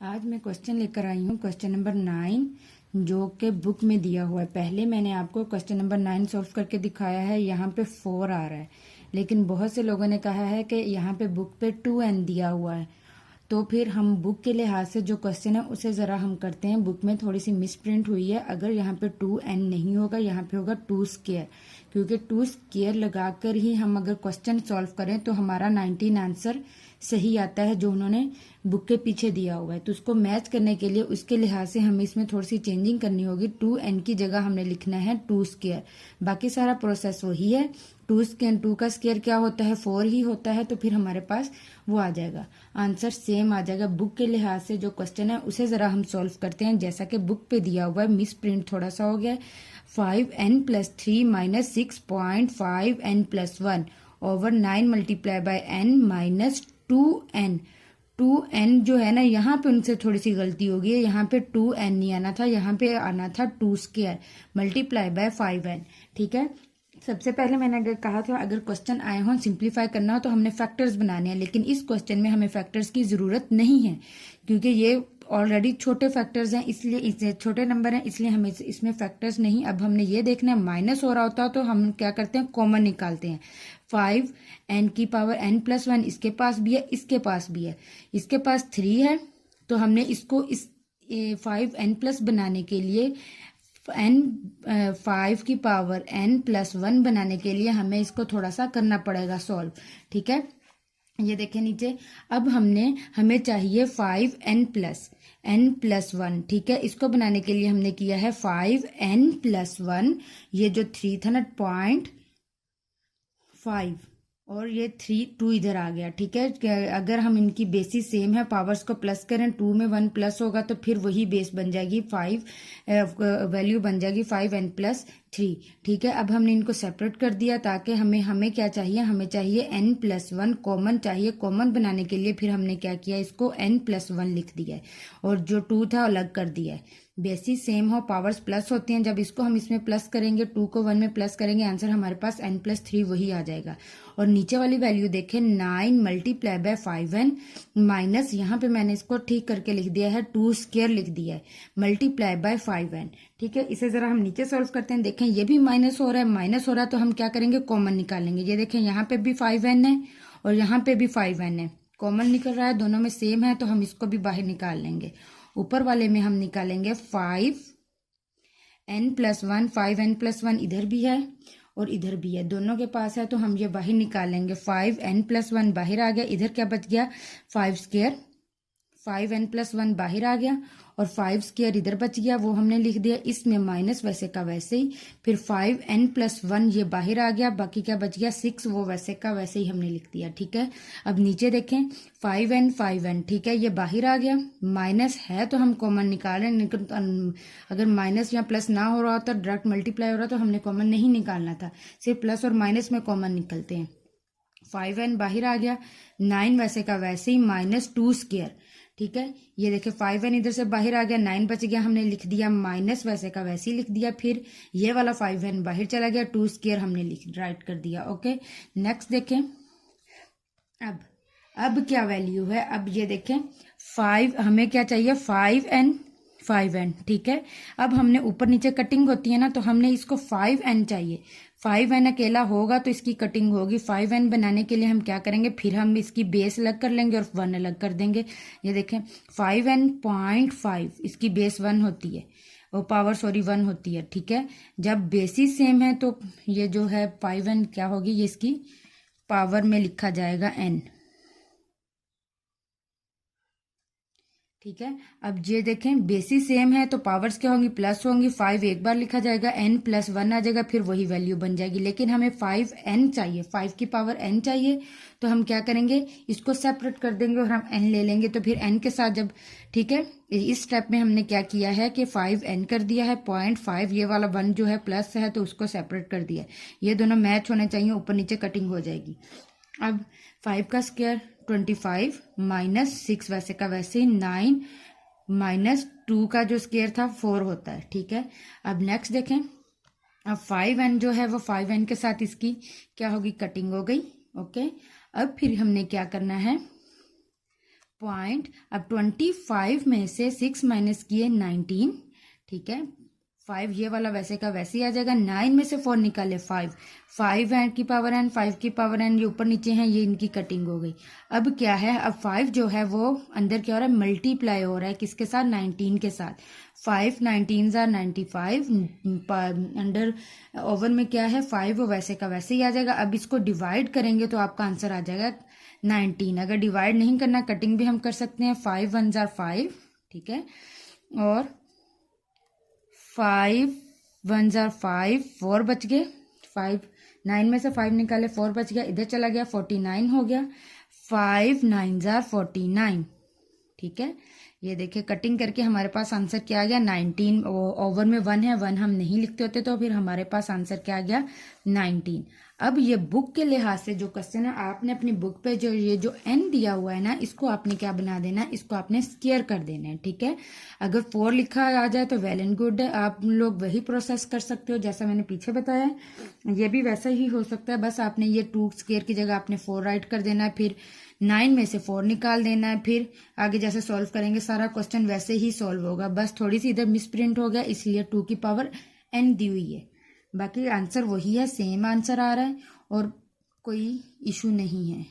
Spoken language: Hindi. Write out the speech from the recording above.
आज मैं क्वेश्चन लेकर आई हूँ क्वेश्चन नंबर 9 जो कि बुक में दिया हुआ है। पहले मैंने आपको क्वेश्चन नंबर 9 सॉल्व करके दिखाया है। यहाँ पे 4 आ रहा है, लेकिन बहुत से लोगों ने कहा है कि यहाँ पे बुक पे 2n दिया हुआ है। तो फिर हम बुक के लिहाज से जो क्वेश्चन है उसे ज़रा हम करते हैं। बुक में थोड़ी सी मिस प्रिंट हुई है। अगर यहाँ पे 2n नहीं होगा, यहाँ पे होगा 2 स्क्वायर, क्योंकि 2 स्क्वायर लगाकर ही हम अगर क्वेश्चन सॉल्व करें तो हमारा 19 आंसर सही आता है जो उन्होंने बुक के पीछे दिया हुआ है। तो उसको मैच करने के लिए उसके लिहाज से हमें इसमें थोड़ी सी चेंजिंग करनी होगी। 2n की जगह हमने लिखना है 2 स्क्वायर। बाकी सारा प्रोसेस वही है। 2 स्क्वायर 2 का स्क्वायर क्या होता है, 4 ही होता है। तो फिर हमारे पास वो आ जाएगा, आंसर सेम आ जाएगा। बुक के लिहाज से जो क्वेश्चन है उसे ज़रा हम सॉल्व करते हैं जैसा कि बुक पे दिया हुआ है। मिस प्रिंट थोड़ा सा हो गया है। 5n+3 minus 6.5n+1 over 9 multiply by n minus 2n। 2n जो है ना, यहाँ पे उनसे थोड़ी सी गलती होगी। यहाँ पे 2n नहीं आना था, यहाँ पे आना था 2 स्क्वायर मल्टीप्लाई बाय 5n। ठीक है। सबसे पहले मैंने अगर कहा था अगर क्वेश्चन आए हों सिंप्लीफाई करना हो तो हमने फैक्टर्स बनाने हैं, लेकिन इस क्वेश्चन में हमें फैक्टर्स की ज़रूरत नहीं है क्योंकि ये ऑलरेडी छोटे फैक्टर्स हैं, इसलिए इसे छोटे नंबर हैं, इसलिए हमें इसमें फैक्टर्स नहीं। अब हमने ये देखना है माइनस हो रहा होता तो हम क्या करते हैं, कॉमन निकालते हैं। 5n⁻n+1 इसके पास भी है, इसके पास भी है, इसके पास 3 है। तो हमने इसको इस 5n+ बनाने के लिए n+1 बनाने के लिए हमें इसको थोड़ा सा करना पड़ेगा सॉल्व। ठीक है, ये देखें नीचे। अब हमें चाहिए 5n+1। ठीक है, इसको बनाने के लिए हमने किया है 5n+1, ये जो 3 था ना 0.5 और ये 2 इधर आ गया। ठीक है, अगर हम इनकी बेसिस सेम है, पावर्स को प्लस करें, 2 में 1 प्लस होगा तो फिर वही बेस बन जाएगी 5, वैल्यू बन जाएगी 5n+3। ठीक है, अब हमने इनको सेपरेट कर दिया ताकि हमें क्या चाहिए, हमें चाहिए n+1 कॉमन चाहिए। कॉमन बनाने के लिए फिर हमने क्या किया, इसको n+1 लिख दिया है और जो 2 था अलग कर दिया है। बेसिस सेम हो, पावर्स प्लस होती हैं, जब इसको हम इसमें प्लस करेंगे, 2 को 1 में प्लस करेंगे, आंसर हमारे पास n+3 वही आ जाएगा। और नीचे वाली वैल्यू देखें 9 मल्टीप्लाई बाय 5n माइनस, यहाँ पे मैंने इसको ठीक करके लिख दिया है 2 स्क्वायर लिख दिया है मल्टीप्लाई बाय 5n। ठीक है, इसे जरा हम नीचे सॉल्व करते हैं। देखें ये भी माइनस हो रहा है, माइनस हो रहा है तो हम क्या करेंगे, कॉमन निकालेंगे। ये देखें यहाँ पे भी 5n है और यहाँ पे भी 5n है, कॉमन निकल रहा है, दोनों में सेम है तो हम इसको भी बाहर निकाल लेंगे। ऊपर वाले में हम निकालेंगे 5n+1, 5n+1 इधर भी है और इधर भी है, दोनों के पास है तो हम ये बाहर निकालेंगे। 5n+1 बाहर आ गया, इधर क्या बच गया, 5 स्क्वायर। 5n+1 बाहर आ गया और 5 स्क्वायर इधर बच गया, वो हमने लिख दिया। इसमें माइनस वैसे का वैसे ही, फिर 5n+1 ये बाहर आ गया, बाकी क्या बच गया 6, वो वैसे का वैसे ही हमने लिख दिया। ठीक है, अब नीचे देखें 5n। ठीक है, ये बाहर आ गया, माइनस है तो हम कॉमन निकालें, लेकिन अगर माइनस या प्लस ना हो रहा होता, डायरेक्ट मल्टीप्लाई हो रहा तो हमने कॉमन नहीं निकालना था, सिर्फ प्लस और माइनस में कॉमन निकलते हैं। 5n बाहर आ गया, 9 वैसे का वैसे ही, माइनस 2 स्क्वायर। ठीक है, ये देखे 5n इधर से बाहर आ गया, 9 बच गया, हमने लिख दिया माइनस वैसे का वैसे ही लिख दिया। फिर ये वाला 5n बाहर चला गया, 2 स्क्वायर हमने राइट कर दिया। ओके, नेक्स्ट देखें। अब क्या वैल्यू है, अब ये देखें 5, हमें क्या चाहिए 5n। ठीक है, अब हमने ऊपर नीचे कटिंग होती है ना, तो हमने इसको 5n चाहिए। 5n अकेला होगा तो इसकी कटिंग होगी। 5n बनाने के लिए हम क्या करेंगे, फिर हम इसकी बेस अलग कर लेंगे और 1 अलग कर देंगे। ये देखें 5n.5 इसकी बेस 1 होती है और पावर 1 होती है। ठीक है, जब बेसिस सेम है तो ये जो है 5n क्या होगी, ये इसकी पावर में लिखा जाएगा n। ठीक है, अब ये देखें बेसिस सेम है तो पावर्स क्या होंगी, प्लस होंगी। 5 एक बार लिखा जाएगा, n+1 आ जाएगा, फिर वही वैल्यू बन जाएगी। लेकिन हमें 5n चाहिए, 5 की पावर n चाहिए, तो हम क्या करेंगे, इसको सेपरेट कर देंगे और हम n ले लेंगे। तो फिर n के साथ जब, ठीक है, इस स्टेप में हमने क्या किया है कि 5n कर दिया है, 0.5 ये वाला 1 जो है प्लस है तो उसको सेपरेट कर दिया। ये दोनों मैच होने चाहिए, ऊपर नीचे कटिंग हो जाएगी। अब 5 का स्क्वायर 25 माइनस 6 वैसे का वैसे ही, 9 माइनस 2 का जो स्क्वायर था 4 होता है। ठीक है, अब नेक्स्ट देखें। अब 5n जो है वो 5n के साथ इसकी क्या होगी, कटिंग हो गई। ओके, अब फिर हमने क्या करना है, पॉइंट। अब 25 में से 6 माइनस किए 19, ठीक है। 5 ये वाला वैसे का वैसे ही आ जाएगा। 9 में से 4 निकाले 5, 5 है की पावर n, 5 की पावर n, ये ऊपर नीचे हैं, ये इनकी कटिंग हो गई। अब क्या है, अब 5 जो है वो अंदर क्या हो रहा है, मल्टीप्लाई हो रहा है किसके साथ, 19 के साथ। 5 19 are 95, अंडर ओवर में क्या है 5, वो वैसे का वैसे ही आ जाएगा। अब इसको डिवाइड करेंगे तो आपका आंसर आ जाएगा 19। अगर डिवाइड नहीं करना, कटिंग भी हम कर सकते हैं। 5 1s are 5, ठीक है, और 5 1s are 5, 4 बच गए। 5 9 में से 5 निकाले, 4 बच गया, इधर चला गया, 49 हो गया। 5 9s are 49, ठीक है। ये देखिए कटिंग करके हमारे पास आंसर क्या आ गया, 19। ओवर में 1 है, 1 हम नहीं लिखते होते, तो फिर हमारे पास आंसर क्या आ गया, 19। अब ये बुक के लिहाज से जो क्वेश्चन है, आपने अपनी बुक पे जो ये जो n दिया हुआ है ना, इसको आपने क्या बना देना है, इसको आपने स्क्वायर कर देना है, ठीक है। अगर 4 लिखा आ जाए तो वेल एंड गुड है, आप लोग वही प्रोसेस कर सकते हो जैसा मैंने पीछे बताया है। ये भी वैसा ही हो सकता है, बस आपने ये 2 स्क्वायर की जगह आपने 4 राइट कर देना है, फिर 9 में से 4 निकाल देना है, फिर आगे जैसे सॉल्व करेंगे सारा क्वेश्चन वैसे ही सॉल्व होगा। बस थोड़ी सी इधर मिसप्रिंट हो गया, इसलिए 2 की पावर n दी हुई है। बाकी आंसर वही है, सेम आंसर आ रहा है और कोई इशू नहीं है।